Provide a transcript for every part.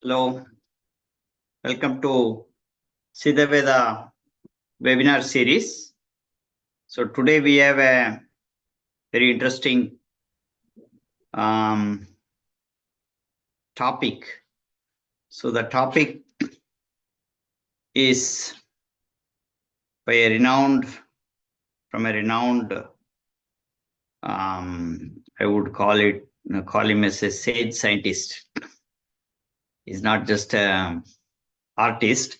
Hello, welcome to Siddha Vetha webinar series. So today we have a very interesting topic. So the topic is by a renowned, I would call him as a sage scientist. He's not just an artist,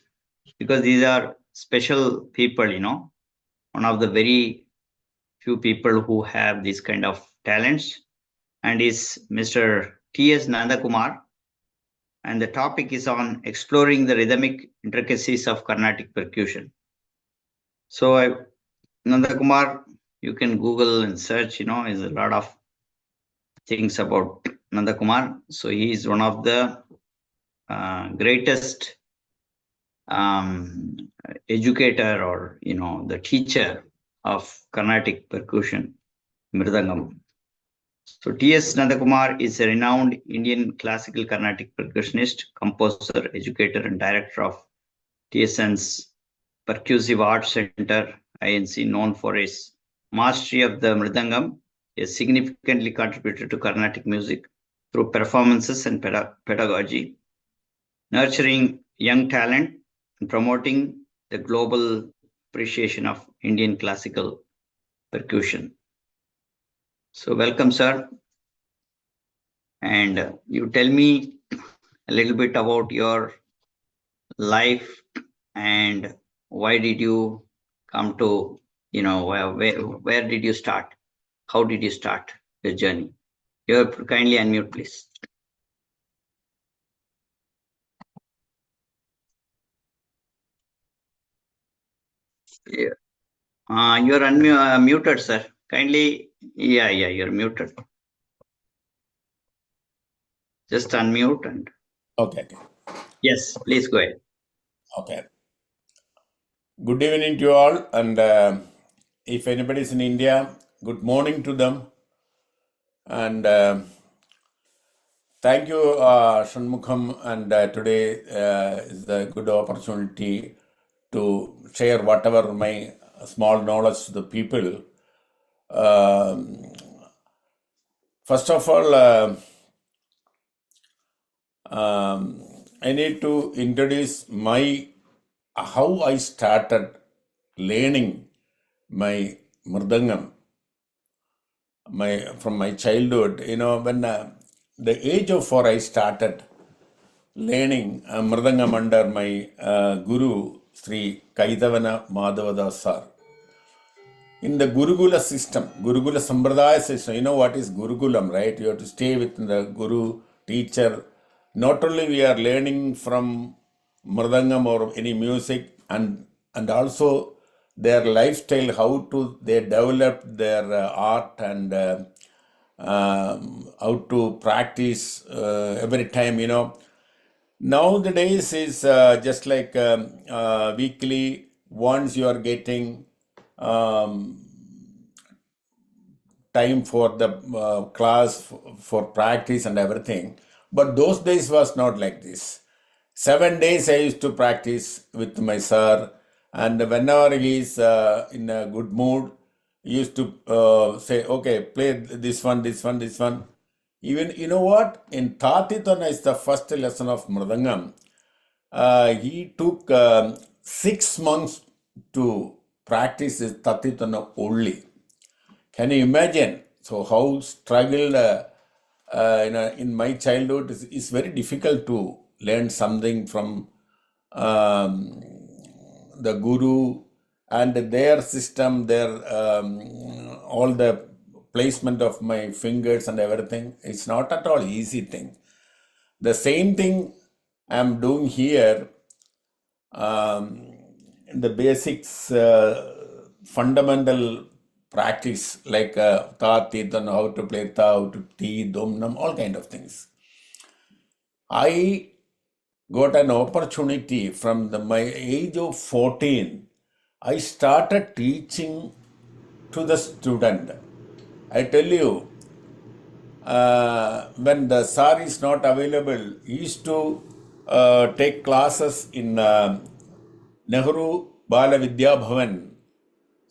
because these are special people, one of the very few people who have this kind of talents, and is Mr. T.S. Nandakumar. And the topic is on exploring the rhythmic intricacies of Carnatic percussion. So, Nandakumar, you can Google and search, is a lot of things about Nandakumar. So, he is one of the greatest educator, or, the teacher of Carnatic percussion, Mridangam. So T.S. Nandakumar is a renowned Indian classical Carnatic percussionist, composer, educator, and director of TSN's Percussive Arts Center, INC, known for his mastery of the Mridangam. He has significantly contributed to Carnatic music through performances and pedagogy, nurturing young talent and promoting the global appreciation of Indian classical percussion. So welcome, sir. And you tell me a little bit about your life, and why did you come to, where did you start? How did you start your journey? You kindly unmute, please. Yeah. You're muted, sir. Kindly, you're muted. Just unmute and. Okay. Yes, please go ahead. Okay. Good evening to you all, and if anybody is in India, good morning to them. And thank you, Shanmukham, and today is a good opportunity to share whatever my small knowledge to the people. First of all, I need to introduce how I started learning my mridangam from my childhood. When the age of 4, I started learning mridangam under my guru, Sri Kaidavana Madhavadas sir. In the Gurukula system, Gurukula Sambradaya system, you know what is Gurukulam, right? You have to stay with the Guru, teacher. Not only we are learning from mridangam or any music, and also their lifestyle, how to they develop their art, and how to practice every time, Nowadays is just like weekly, once you are getting time for the class for practice and everything. But those days was not like this. 7 days I used to practice with my sir, and whenever he is in a good mood, he used to say, okay, play this one, this one, this one. Even, you know what? In Tatitana is the first lesson of Mridangam. He took 6 months to practice his Tatitana only. Can you imagine? So how struggled in my childhood is very difficult to learn something from the guru and their system, their all the placement of my fingers and everything. It's not at all easy thing. The same thing I'm doing here. The basics, fundamental practice like ta, titan, how to play ta, how to ti, dum, nam, all kind of things. I got an opportunity from my age of 14. I started teaching to the student. I tell you, when the sir is not available, he used to take classes in Nehru Bala Vidya Bhavan.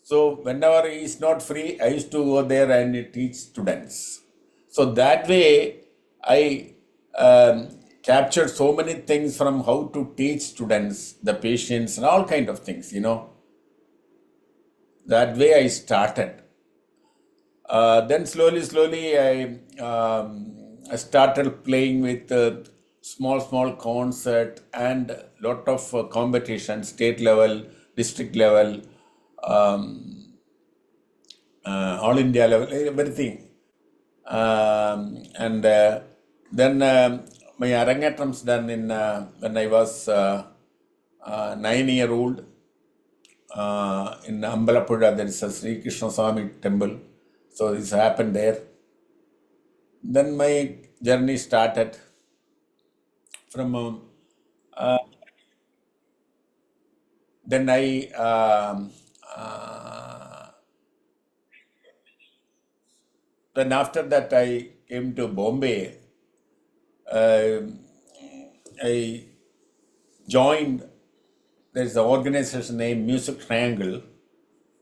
So whenever he is not free, I used to go there and teach students. So that way, I captured so many things from how to teach students, the patience, and all kind of things. That way I started. Then slowly, I started playing with small concert and lot of competition, state level, district level, all India level, everything. And then my Arangatrams done in when I was 9-year-old in Ambalapura. There is a Sri Krishna Swami temple. So this happened there. Then my journey started from. Then I then after that I came to Bombay. I joined. There is an organization named Music Triangle.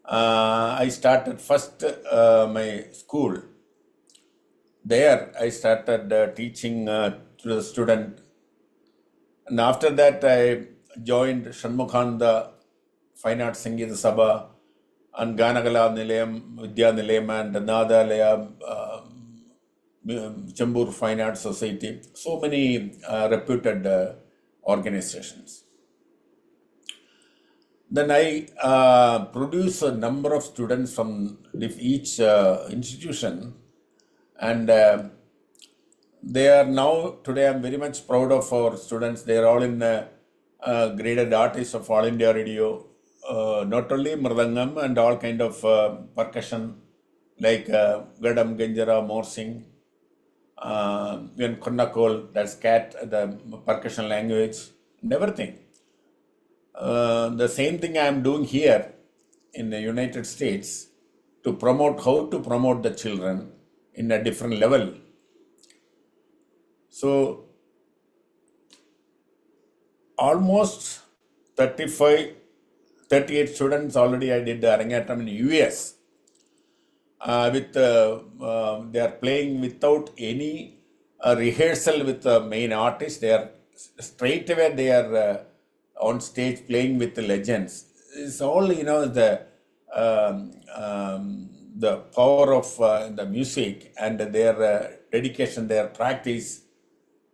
I started first my school. There I started teaching to the student. And after that I joined Shanmukhananda Fine Arts Sangeeta Sabha and Ganagala Nilayam, Vidya Nilayam and Nadalaya, Chambur Fine Arts Society. So many reputed organizations. Then I produce a number of students from each institution, and they are now, today I'm very much proud of our students. They are all in graded artists of All India Radio, not only Mridangam and all kind of percussion like Gadam, Ganjara, Morsing, even Konnakol, that's cat, the percussion language, and everything. The same thing I am doing here in the United States to promote how to promote the children in a different level. So almost 38 students already I did the Arangatam in US. With they are playing without any rehearsal with the main artist. They are straight away they are on stage playing with the legends. It's all the power of the music and their dedication, their practice.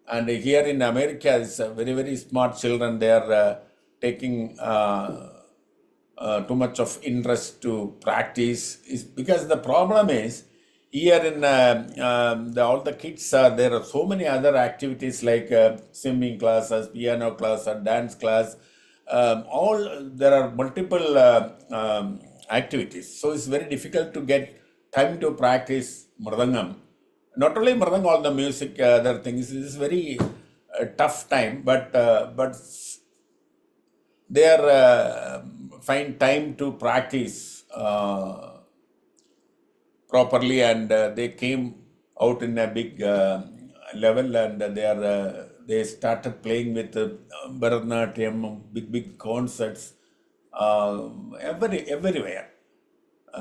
And here in America, it's very smart children. They are taking too much of interest to practice. Is because the problem is here in all the kids are there are so many other activities like swimming classes, piano class, or dance class. All there are multiple activities, so it's very difficult to get time to practice mridangam. Not only mridangam, all the music, other things. It is very tough time, but they are find time to practice properly, and they came out in a big level, and they started playing with Bharatanatyam, big concerts everywhere.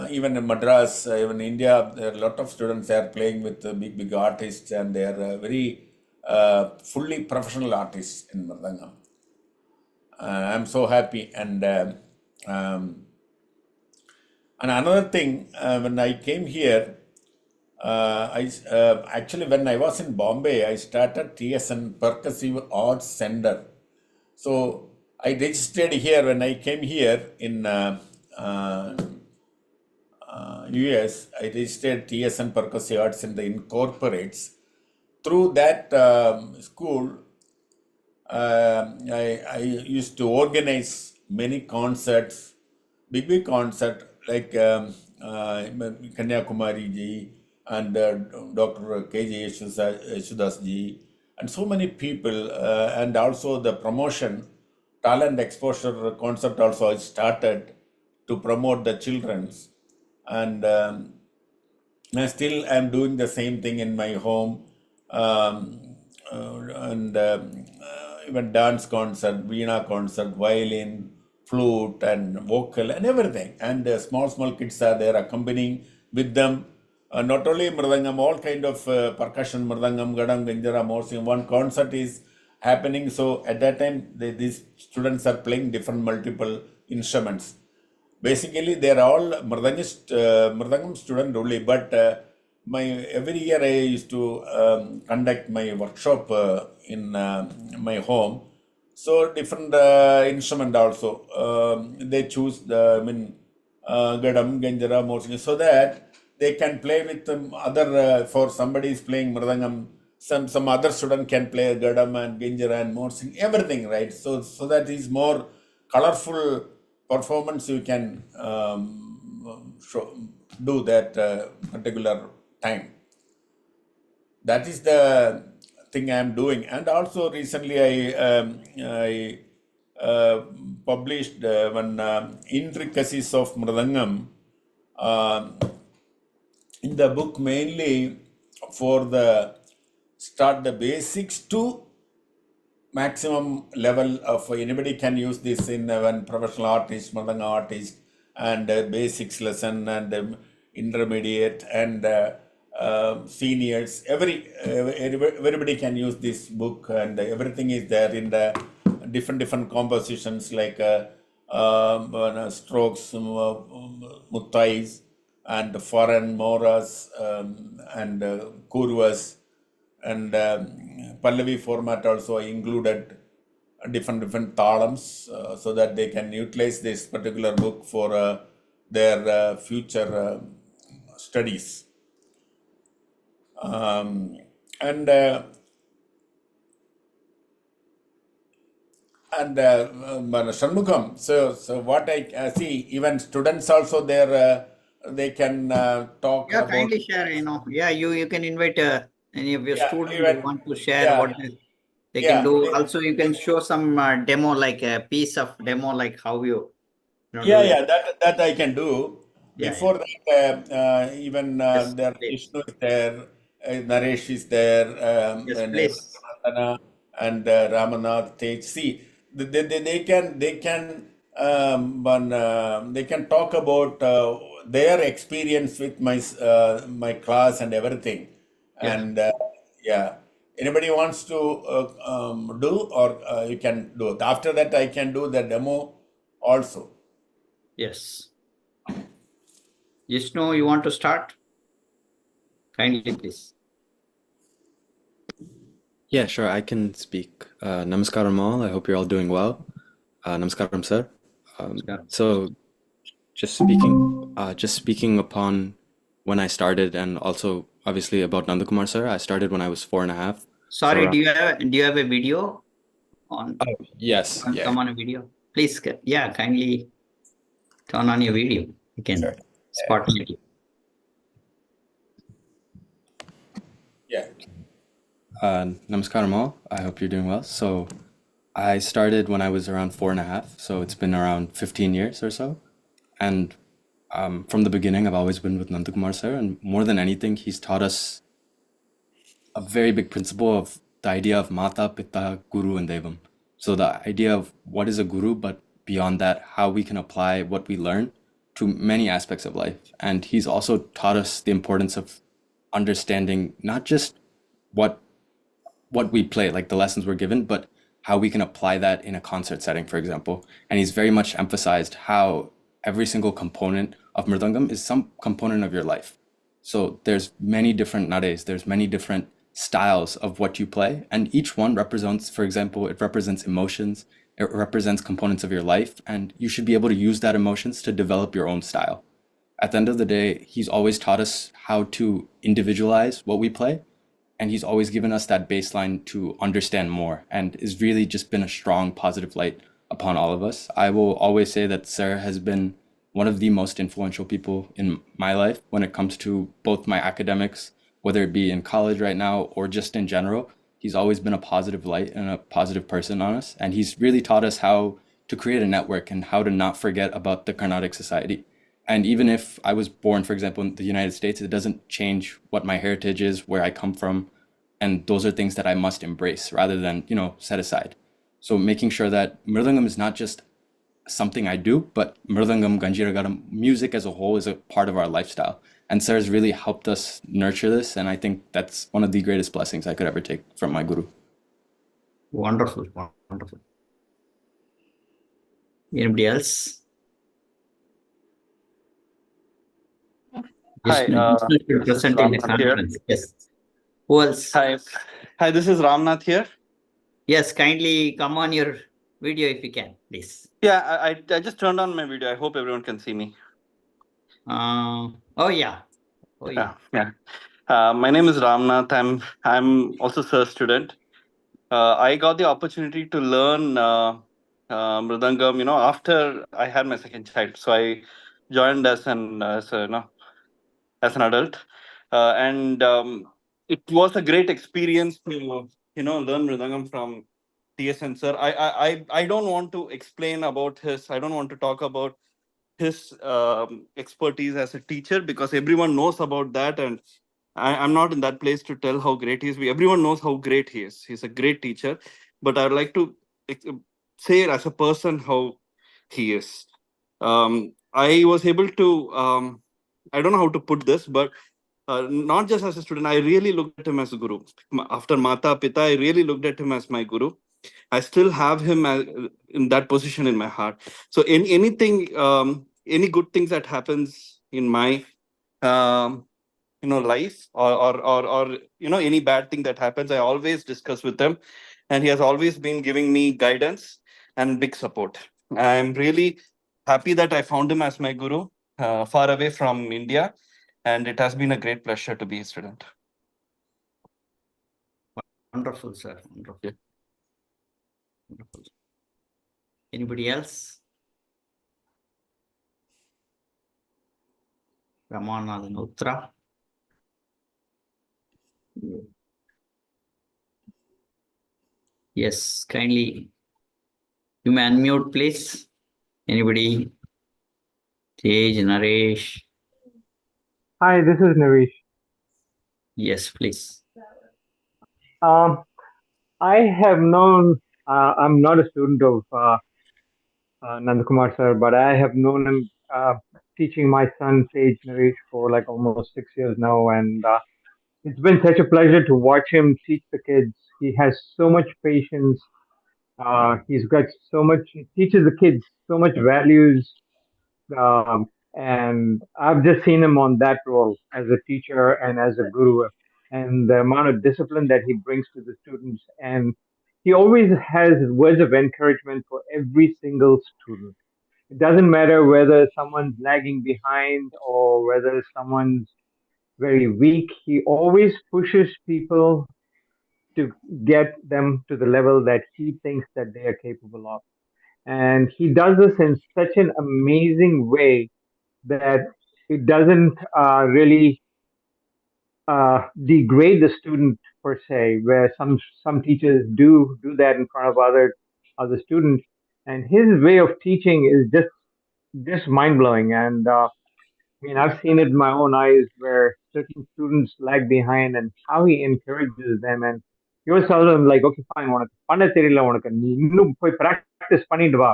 Even in Madras, even India, there are a lot of students are playing with big artists, and they are very fully professional artists in Mridangam. I'm so happy. And another thing, when I came here, actually when I was in Bombay, I started TSN Percussive Arts Center. So I registered here when I came here in US. I registered TSN Percussive Arts Center incorporates. Through that school, I used to organize many concerts, big concert like Kanyakumari ji and Dr. K.J. Yeshudas ji, and so many people, and also the promotion, talent exposure concept also I started to promote the children's, and I still am doing the same thing in my home, and even dance concert, veena concert, violin, flute, and vocal, and everything. And small kids are there accompanying with them. Not only mridangam, all kind of percussion, mridangam, gadam, ganjara, morsing. One concert is happening. So at that time, these students are playing different multiple instruments. Basically, they are all Mridangam student only, but my every year I used to conduct my workshop in my home. So different instrument also. They choose the Gadam, Ganjara, Morsing, so that they can play with other. For somebody is playing Mridangam, some other student can play Gadam and Ganjara and Morsing, everything, right? So that is more colorful performance you can do that particular time. That is the thing I am doing. And also recently I published one intricacies of Mridangam uh, in the book, mainly for the start the basics to maximum level of anybody can use this in one professional artist, Mridanga artist, and basics lesson and intermediate and seniors. Everybody can use this book, and everything is there in the different compositions like strokes, muttais, and foreign moras, and kurvas, and Pallavi format also I included different talams so that they can utilize this particular book for their future studies. And Shanmugam, so what I see, even students also there, they can talk Yeah, about. kindly share, Yeah, you can invite any of your Yeah, students who even, want to share yeah, what they can yeah, do. Also, you can show some demo, like a piece of demo, like how you do yeah, it. that I can do. Yeah, yeah. Before that, even Yes, there please. Vishnu is there, Naresh is there, Yes, and please. Pranandana and Ramanath Tej. See, they can talk about their experience with my class and everything, Yeah. and yeah. Anybody wants to do, or you can do it. After that, I can do the demo also. Yes. Jishnu, you want to start? Kindly, please. Yeah, sure. I can speak. Namaskaram all. I hope you're all doing well. Namaskaram, sir. Namaskaram. So just speaking upon when I started, and also obviously about Nandakumar, sir. I started when I was 4.5. So Sorry, around, do you have a video on? yes, yeah. Come on a video, please. Yeah, kindly turn on your video. You can spotlight you. Yeah. Namaskaram all. I hope you're doing well. So I started when I was around 4.5. So it's been around 15 years or so. And from the beginning, I've always been with Nandakumar, sir. And more than anything, he's taught us a very big principle of the idea of Mata, Pitta, Guru, and Devam. So the idea of what is a guru, but beyond that, how we can apply what we learn to many aspects of life. And he's also taught us the importance of understanding not just what we play, like the lessons we're given, but how we can apply that in a concert setting, for example. And he's very much emphasized how every single component of Mridangam is some component of your life. So there's many different nades, there's many different styles of what you play, and each one represents, for example, it represents emotions, it represents components of your life, and you should be able to use that emotions to develop your own style. At the end of the day, he's always taught us how to individualize what we play, and he's always given us that baseline to understand more, and has really just been a strong positive light upon all of us. I will always say that Sir has been one of the most influential people in my life when it comes to both my academics, whether it be in college right now or just in general. He's always been a positive light and a positive person on us, and he's really taught us how to create a network and how to not forget about the Carnatic society. And even if I was born, for example, in the United States, it doesn't change what my heritage is, where I come from. And those are things that I must embrace rather than, set aside. So making sure that Mridangam is not just something I do, but Mridangam, Ganjiragaram, music as a whole is a part of our lifestyle. And sir has really helped us nurture this. And I think that's one of the greatest blessings I could ever take from my guru. Wonderful, wonderful. Anybody else? Hi, Just this is present in the Ramnath here. conference. Yes. Who else? Hi, this is Ramnath here. Yes, kindly come on your video if you can, please. Yeah, I just turned on my video. I hope everyone can see me. Oh yeah. Oh yeah. Yeah. My name is Ramnath. I'm also sir student. I got the opportunity to learn mridangam, after I had my second child. So I joined as an adult, and it was a great experience to learn mridangam from TSN sir. I don't want to explain about his. I don't want to talk about his expertise as a teacher, because everyone knows about that, and I'm not in that place to tell how great he is. Everyone knows how great he is. He's a great teacher, but I'd like to say as a person how he is. I was able to. I don't know how to put this, but not just as a student, I really looked at him as a guru. After Mata Pita, I really looked at him as my guru. I still have him in that position in my heart. So in anything, any good things that happens in my life, or any bad thing that happens, I always discuss with him, and he has always been giving me guidance and big support. I'm really happy that I found him as my guru, far away from India, and it has been a great pleasure to be a student. Wonderful, sir. Wonderful. Yeah. Wonderful. Anybody else? Ramanathan Uttra. Yes, kindly. You may unmute, please. Anybody? Tej, Naresh. Hi, this is Naresh. Yes, please. I have known, I'm not a student of Nandakumar sir, but I have known him teaching my son Sage Naresh for like almost 6 years now, and it's been such a pleasure to watch him teach the kids. He has so much patience. He's got so much. He teaches the kids so much values, and I've just seen him on that role as a teacher and as a guru, and the amount of discipline that he brings to the students. And he always has words of encouragement for every single student. It doesn't matter whether someone's lagging behind or whether someone's very weak. He always pushes people to get them to the level that he thinks that they are capable of. And he does this in such an amazing way that it doesn't really degrade the student per se, where some teachers do that in front of other students. And his way of teaching is just mind blowing. And I mean, I've seen it in my own eyes where certain students lag behind, and how he encourages them. And he always tells them like, okay, fine, உனக்கு பண்ண தெரியல, உனக்கு நீ இன்னும் போய் practice பண்ணிட்டு வா,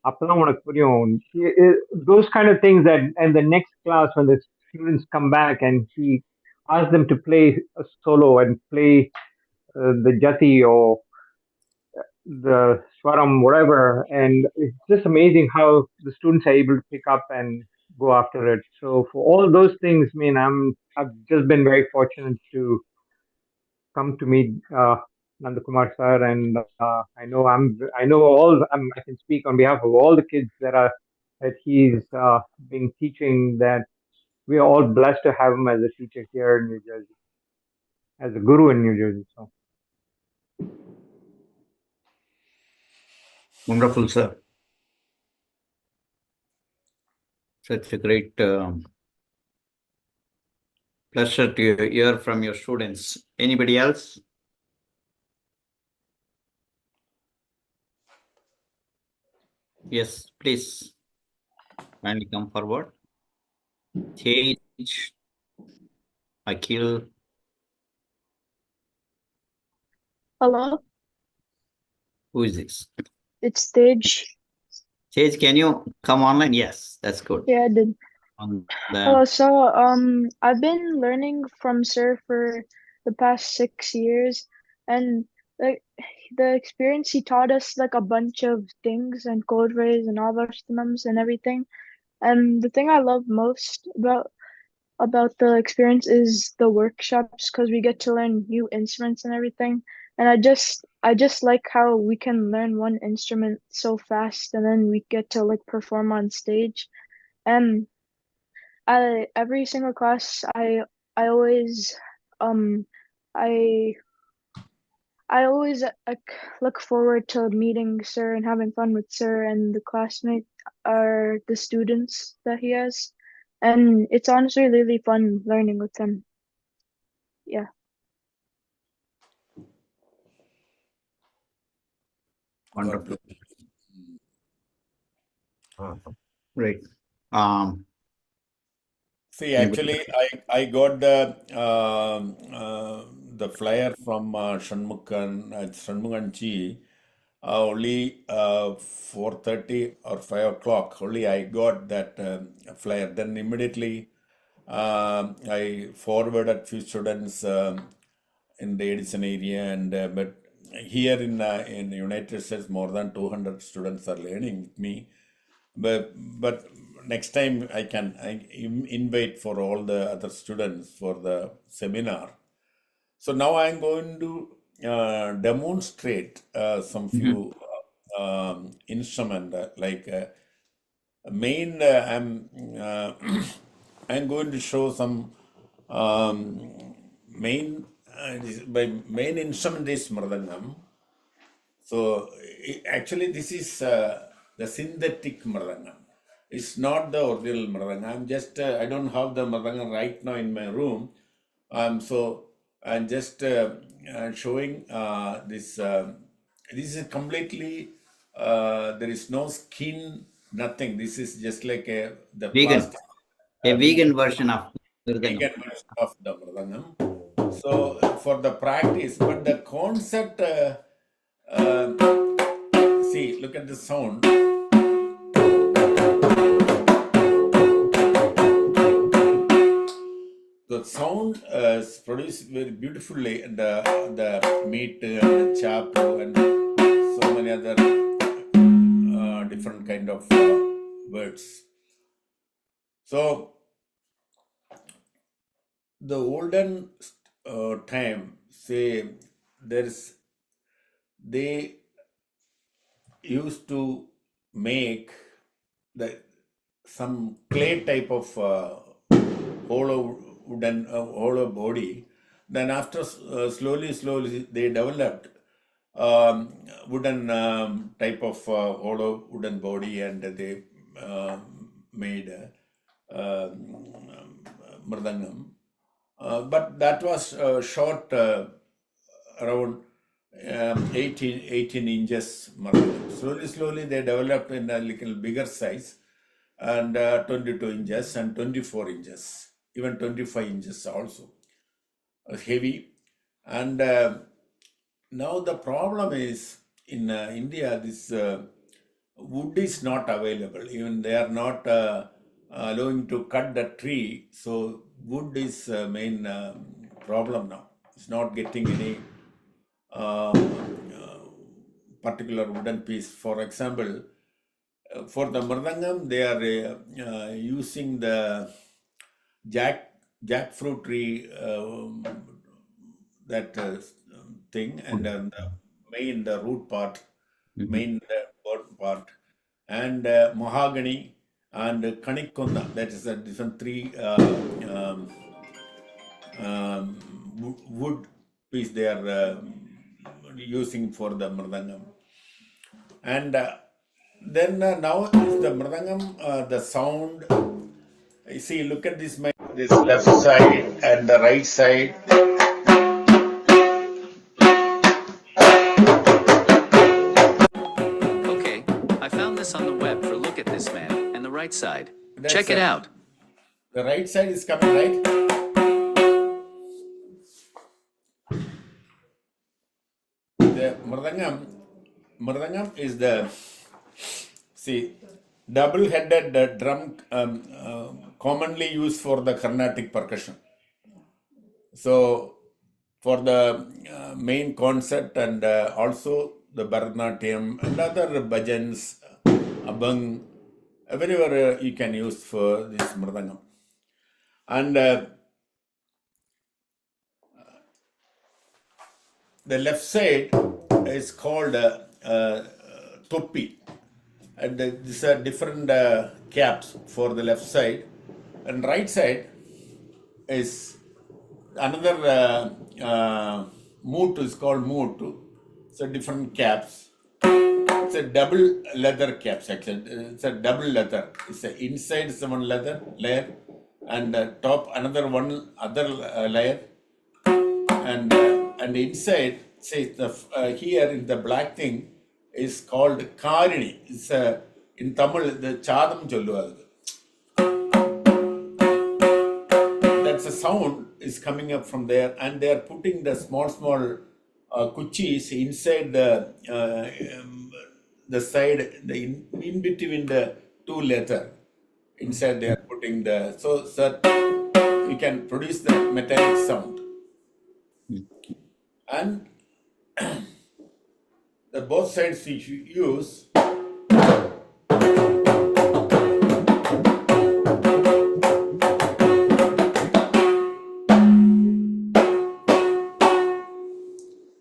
அப்பதான் உனக்கு புரியும். Those kind of things. That and the next class, when the students come back and he asks them to play a solo and play the jati or the swaram, whatever, and it's just amazing how the students are able to pick up and go after it. So for all those things, I mean, I've just been very fortunate to come to meet Nandakumar sir, and I know I can speak on behalf of all the kids that he's been teaching, that we are all blessed to have him as a teacher here in New Jersey, as a guru in New Jersey. So Wonderful, sir. Such a great pleasure to hear from your students. Anybody else? Yes, please. Kindly come forward. Tej, Akhil. Hello. Who is this? It's Stage. Sage, can you come online? Yes, that's good. Yeah, I did. On Oh, the so I've been learning from Sir for the past 6 years, and like the experience he taught us like a bunch of things and code rays and algorithms and everything. And the thing I love most about the experience is the workshops because we get to learn new instruments and everything. And I just like how we can learn one instrument so fast and then we get to like perform on stage. And I every single class I always um I I always look forward to meeting Sir and having fun with Sir and the classmates are the students that he has. And it's honestly really fun learning with him. Yeah. God wonderful. bless. Great. See, Anybody? actually, I got the flyer from Shanmuganji only 4:30 or 5 o'clock. Only I got that flyer. Then immediately I forwarded few students in the Edison area, and but here in the United States, more than 200 students are learning with me. But next time I invite for all the other students for the seminar. So now I'm going to demonstrate some Mhm. few instrument like main. I'm going to show some main. My main instrument is mridangam. So actually, this is the synthetic mridangam. It's not the original mridangam. I don't have the mridangam right now in my room. So I'm just showing this. This is completely. There is no skin, nothing. This is just like the Vegan. plastic. A Vegan vegan version of Mirdangam. version of the mridangam. So for the practice, but the concept. See, look at the sound. The sound is produced very beautifully, and the meat and the chap and so many other different kind of words. So the olden time, say they used to make the some clay type of hollow hollow body. Then after slowly they developed wooden type of hollow wooden body, and they made mridangam. But that was short, around 18 inches mridangam. Slowly they developed in a little bigger size, and 22 inches and 24 inches, even 25 inches also. Heavy. And now the problem is in India, this wood is not available. Even they are not allowing to cut the tree. So wood is main problem now. It's not getting any particular wooden piece. For example, for the mridangam, they are using the jackfruit tree, that thing, and the root part, main bottom part, and mahogany and kanikkonda. That is a different three wood piece they are using for the mridangam. And then now is the mridangam, the sound. You see, look at this left side and the right side. Okay, I found this on the web for look at this man and the right side. That's Check it out. The right side is coming, right? The Mridangam is the, see, double-headed drum commonly used for the Carnatic percussion. So, for the main concert and also the Bharatanatyam and other bhajans, abang, wherever you can use for this Mridangam. And the left side is called Toppi. And these are different caps for the left side. And right side is another moot is called moot. So different caps. It's a double leather caps actually. It's a double leather. It's a inside is one leather layer and top another one other layer and inside say the here in the black thing is called Karini. It's in Tamil the Chadam Chollu. That's a sound is coming up from there, and they are putting the small kuchis inside the side, in between the two leather. Inside they are putting the so that you can produce the metallic sound. And the both sides you use.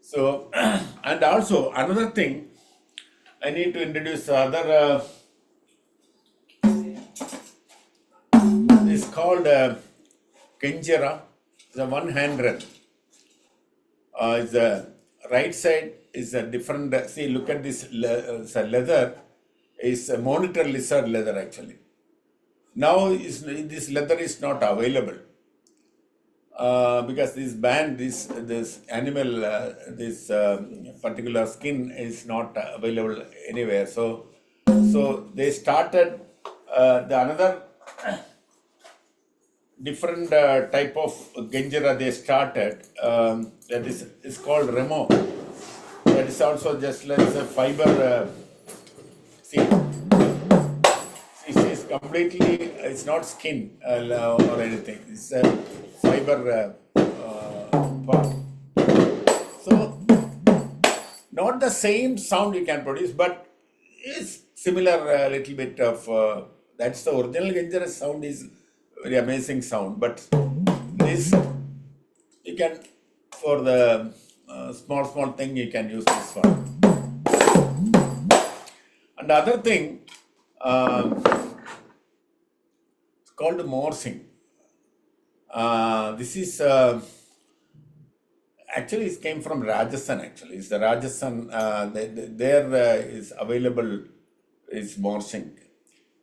So, and also another thing, I need to introduce other. It's called Kenjara. It's a one-hand drum. The right side is a different. See, look at this. Leather is a monitor lizard leather actually. Now this leather is not available because this band, this animal, this particular skin is not available anywhere. So they started the another different type of Genjara they started. That is called Remo. That is also just like a fiber. See, it's completely. It's not skin or anything. It's a fiber part. So not the same sound you can produce, but it's similar. Little bit of that's the original Genjara sound is. Very amazing sound, but this you can for the small thing you can use this one. And the other thing it's called morsing. This is actually it came from Rajasthan. Actually, it's the Rajasthan. There is available is morsing,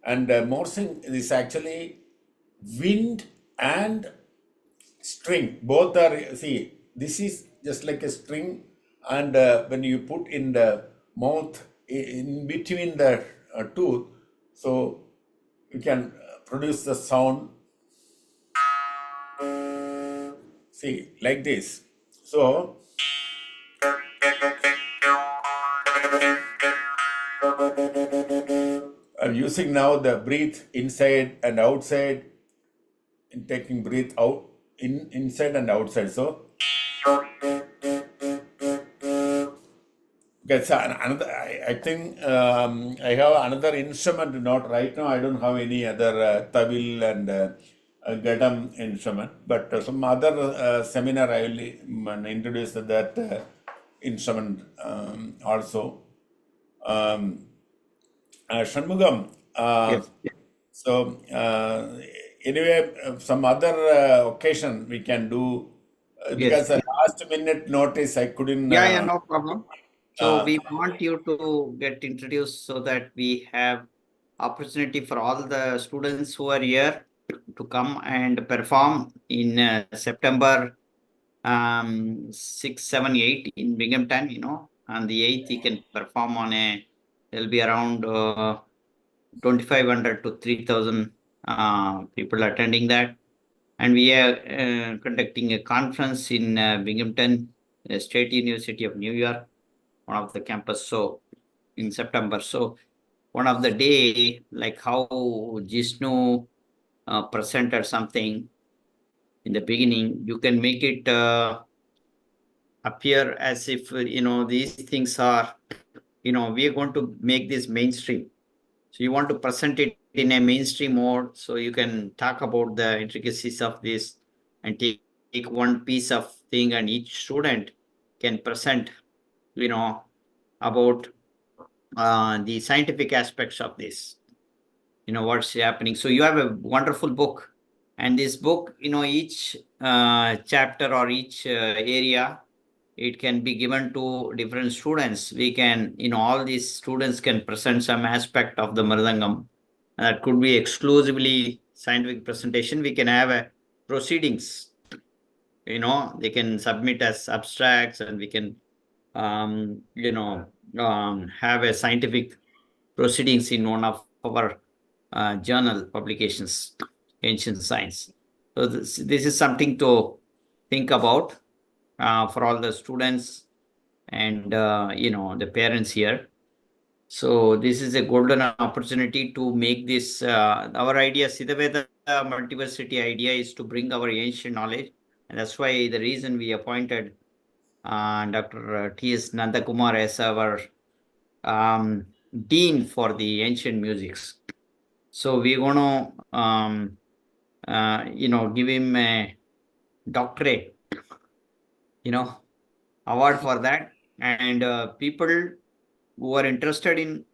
and morsing is actually wind and string. Both are, see, this is just like a string, and when you put in the mouth in between the tooth, so you can produce the sound, see, like this. So I'm using now the breathe inside and outside, in taking breath out inside and outside. So okay, so another, I think I have another instrument. Not right now. I don't have any other tawil and gadam instrument, but some other seminar I will introduce that instrument also. Shanmugam. Yes. So anyway, some other occasion we can do because last minute notice I couldn't. Yeah, no problem. So uh, we want you to get introduced so that we have opportunity for all the students who are here to come and perform in September 6, 7, 8 in Binghamton, on the 8th you can perform there'll be around 2,500 to 3,000 people attending that. And we are conducting a conference in Binghamton, State University of New York, one of the campus. So in September. So one of the day, like how Jishnu presented something in the beginning, you can make it appear as if, these things are, we are going to make this mainstream. So you want to present it in a mainstream mode, so you can talk about the intricacies of this and take one piece of thing, and each student can present, about the scientific aspects of this, what's happening. So you have a wonderful book, and this book, each chapter or each area, it can be given to different students. We can, all these students can present some aspect of the Mridangam. That could be exclusively scientific presentation. We can have a proceedings, they can submit as abstracts, and we can, have a scientific proceedings in one of our journal publications, Ancient Science. So this is something to think about for all the students and the parents here. So this is a golden opportunity to make this. Our idea, Siddha Vetha multiversity idea, is to bring our ancient knowledge, and that's why the reason we appointed Dr. T.S. Nandakumar as our dean for the ancient musics. So we're going to, give him a doctorate, award for that. And people who are interested in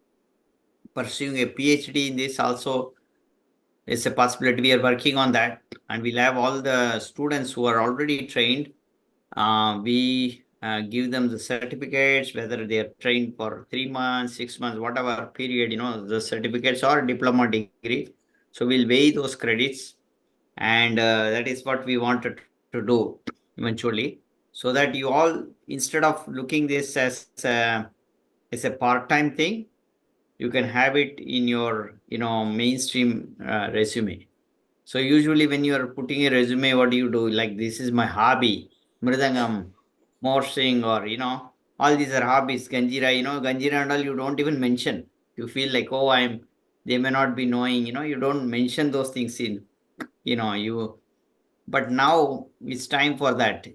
pursuing a PhD in this also is a possibility. We are working on that, and we'll have all the students who are already trained. We give them the certificates, whether they are trained for 3 months, 6 months, whatever period, the certificates or diploma degree. So we'll weigh those credits, and that is what we wanted to do eventually, so that you all, instead of looking this as a part-time thing, you can have it in your, mainstream resume. So usually when you are putting a resume, what do you do? Like, this is my hobby, Mridangam, morsing, or, all these are hobbies, Ganjira, Ganjira and all, you don't even mention. You feel like, oh, they may not be knowing, you don't mention those things in, but now it's time for that.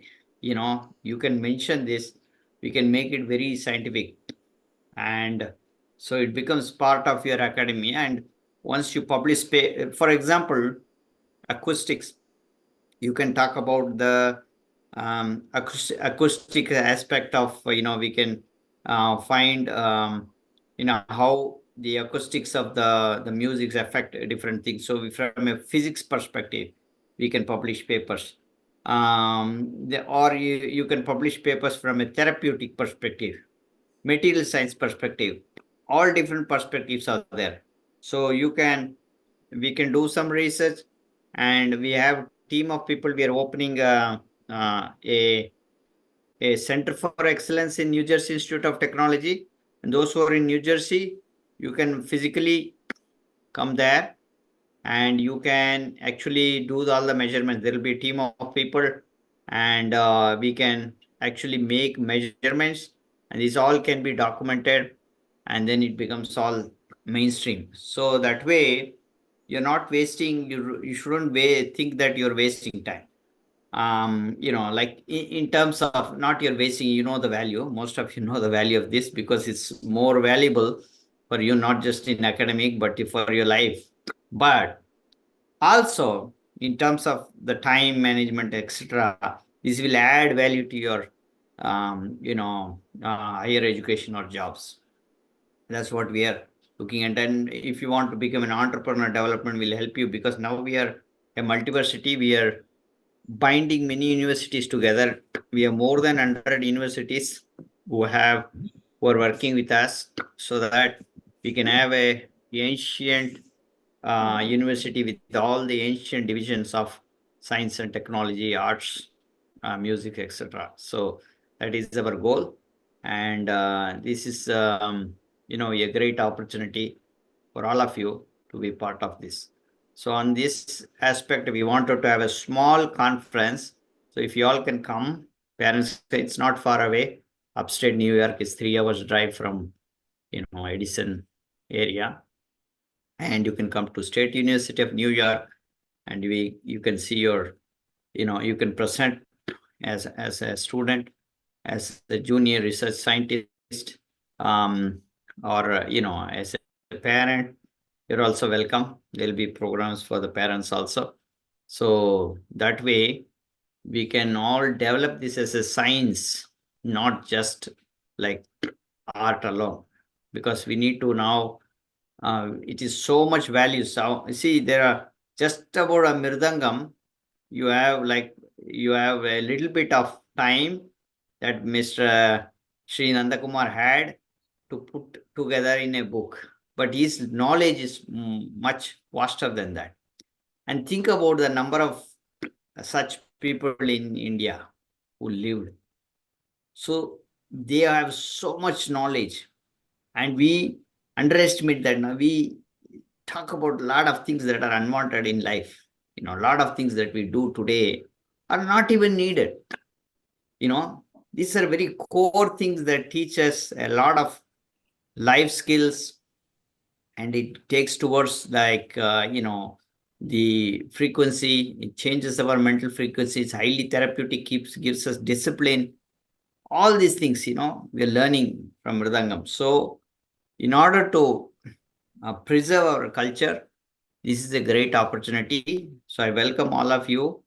You can mention this, we can make it very scientific. And so it becomes part of your academy. And once you publish, for example, acoustics, you can talk about the acoustic aspect of, we can find, how the acoustics of the music affect different things. So from a physics perspective, we can publish papers. Or you can publish papers from a therapeutic perspective, material science perspective. All different perspectives are there. So we can do some research, and we have team of people. We are opening a center for excellence in New Jersey Institute of Technology. And those who are in New Jersey, you can physically come there, and you can actually do all the measurements. There will be a team of people, and we can actually make measurements, and this all can be documented, and then it becomes all mainstream. So that way, you're not wasting, you shouldn't think that you're wasting time. Like in terms of not you're wasting, the value. Most of you know the value of this, because it's more valuable for you, not just in academic, but for your life. But also in terms of the time management, etc., this will add value to your, higher education or jobs. That's what we are looking at. And if you want to become an entrepreneur, development will help you, because now we are a multiversity. We are binding many universities together. We have more than 100 universities who are working with us, so that we can have a ancient university with all the ancient divisions of science and technology, arts, music, etc. So that is our goal. And this is, a great opportunity for all of you to be part of this. So on this aspect, we wanted to have a small conference. So if you all can come, parents, it's not far away. Upstate New York is 3 hours drive from Edison area, and you can come to State University of New York, and you can see your, you can present as a student, as a junior research scientist, or as a parent. You're also welcome. There'll be programs for the parents also. So that way we can all develop this as a science, not just like art alone, because we need to now, it is so much value. So see, there are just about a mirdangam, you have a little bit of time that Mr. Sri Nandakumar had to put together in a book, but his knowledge is much vaster than that. And think about the number of such people in India who lived. So they have so much knowledge, and we underestimate that. Now we talk about a lot of things that are unwanted in life. A lot of things that we do today are not even needed. These are very core things that teach us a lot of life skills, and it takes towards the frequency. It changes our mental frequency. It's highly therapeutic, gives us discipline. All these things, we're learning from Mridangam. So in order to preserve our culture, this is a great opportunity. So I welcome all of you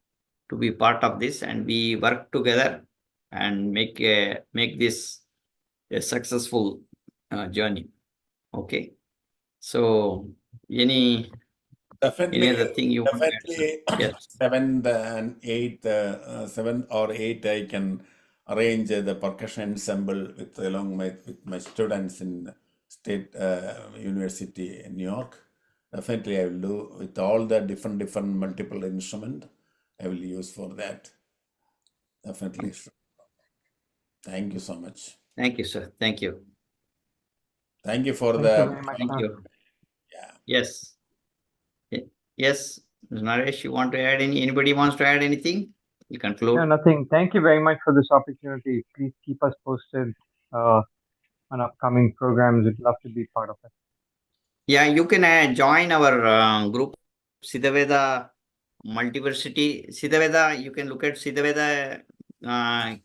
to be part of this, and we work together and make this a successful journey. Okay. So any other thing you want to add, sir? Yes. 7th and 8th, 7th or 8th, I can arrange the percussion ensemble along with my students in State University in New York. Definitely, I will do with all the different multiple instrument. I will use for that. Definitely. Thank you so much. Thank you, sir. Thank you. Thank you for Thank the. you very much, Thank sir. you. Yeah. Yes. Yes, Naresh, you want to add anybody wants to add anything? You conclude. No, nothing. Thank you very much for this opportunity. Please keep us posted on upcoming programs. We'd love to be part of it. Yeah, you can join our group, Siddha Vetha Multiversity. Siddha Vetha, you can look at Siddha Vetha.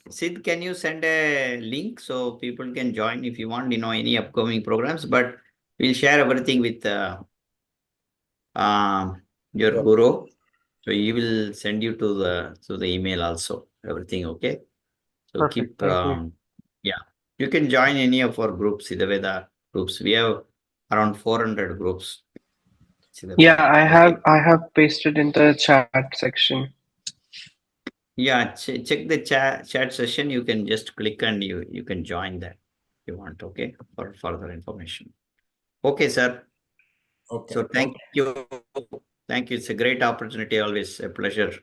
Sid, can you send a link so people can join if you want, any upcoming programs? But we'll share everything with your Sure. guru. So he will send you to the email also, everything, okay? So Perfect. Thank you. yeah, you can join any of our groups, Siddha Vetha groups. We have around 400 groups. Siddha Yeah, Vetha, I have pasted in the chat section. Yeah, check the chat session. You can just click and you can join that if you want, okay, for further information. Okay, sir. Okay. So thank you. Thank you. It's a great opportunity, always a pleasure